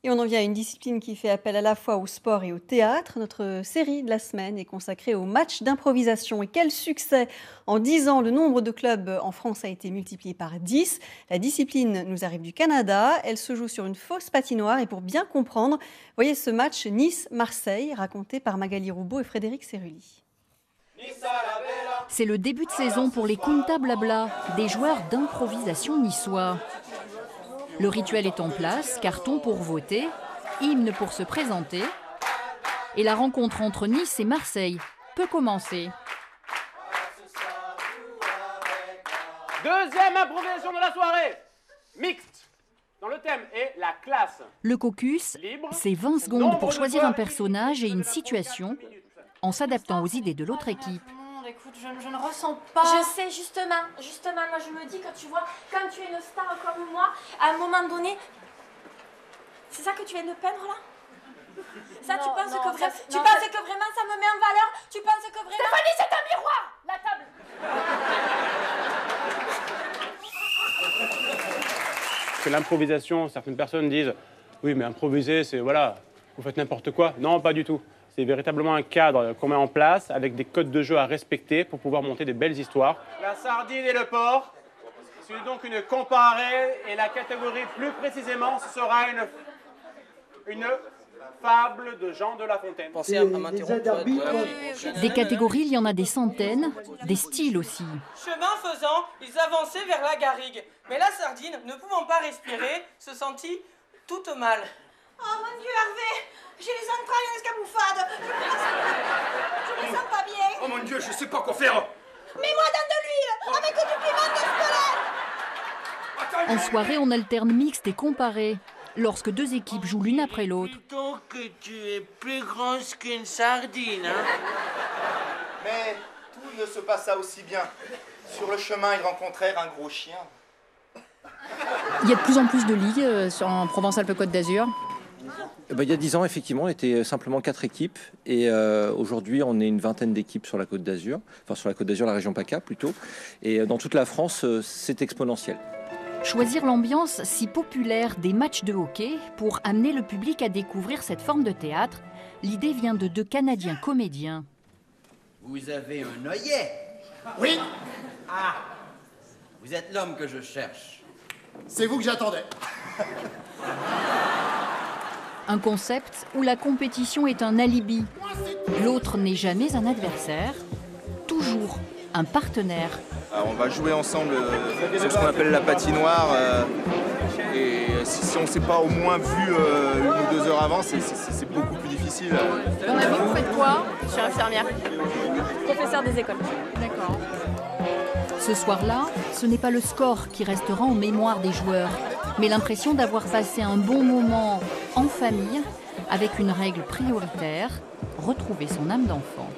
Et on en vient à une discipline qui fait appel à la fois au sport et au théâtre. Notre série de la semaine est consacrée au match d'improvisation. Et quel succès! En 10 ans, le nombre de clubs en France a été multiplié par 10. La discipline nous arrive du Canada. Elle se joue sur une fausse patinoire. Et pour bien comprendre, voyez ce match Nice-Marseille, raconté par Magali Roubaud et Frédéric Cerulli. C'est le début de saison pour les Kunta Blabla, des joueurs d'improvisation niçois. Le rituel est en place, carton pour voter, hymne pour se présenter. Et la rencontre entre Nice et Marseille peut commencer. Deuxième improvisation de la soirée, mixte, dont le thème est la classe. Le caucus, c'est 20 secondes pour choisir un personnage et une situation, en s'adaptant aux idées de l'autre équipe. Écoute, je ne ressens pas. Je sais, justement, moi je me dis que tu vois, quand tu es une star comme moi, à un moment donné, c'est ça que tu viens de peindre là? Ça, tu penses que vraiment ça me met en valeur? Tu penses que vraiment... Stéphanie, c'est un miroir! La table! Que l'improvisation, certaines personnes disent « Oui, mais improviser, c'est voilà, vous faites n'importe quoi ». Non, pas du tout. C'est véritablement un cadre qu'on met en place avec des codes de jeu à respecter pour pouvoir monter des belles histoires. La sardine et le porc, c'est donc une comparée et la catégorie plus précisément, ce sera une fable de Jean de La Fontaine. Pensez à m'interrompre. Des catégories, il y en a des centaines, des styles aussi. Chemin faisant, ils avançaient vers la garrigue. Mais la sardine, ne pouvant pas respirer, se sentit toute mal. Oh mon Dieu, Hervé! J'ai les entrailles escamoufades! Je me sens pas bien! Oh mon Dieu, je sais pas quoi faire! Mets-moi dans de l'huile! Avec du piment de squelette! En soirée, on alterne mixte et comparé, lorsque deux équipes jouent l'une après l'autre. Dis-donc que tu es plus grosse qu'une sardine, hein? Mais tout ne se passa aussi bien. Sur le chemin, ils rencontrèrent un gros chien. Il y a de plus en plus de ligues en Provence-Alpes-Côte d'Azur. Il y a 10 ans, effectivement, on était simplement 4 équipes. Et aujourd'hui, on est une vingtaine d'équipes sur la Côte d'Azur. Enfin, sur la Côte d'Azur, la région PACA, plutôt. Et dans toute la France, c'est exponentiel. Choisir l'ambiance si populaire des matchs de hockey pour amener le public à découvrir cette forme de théâtre, l'idée vient de 2 Canadiens comédiens. Vous avez un œillet? Oui, Ah! Vous êtes l'homme que je cherche. c'est vous que j'attendais. Un concept où la compétition est un alibi. L'autre n'est jamais un adversaire, toujours un partenaire. Alors, on va jouer ensemble sur ce qu'on appelle la patinoire. Et si on ne s'est pas au moins vu 1 ou 2 heures avant, c'est beaucoup plus difficile. Dans la vie, vous faites quoi? Je suis infirmière. Professeur des écoles. D'accord. Ce soir-là, ce n'est pas le score qui restera en mémoire des joueurs, mais l'impression d'avoir passé un bon moment en famille avec une règle prioritaire, retrouver son âme d'enfant.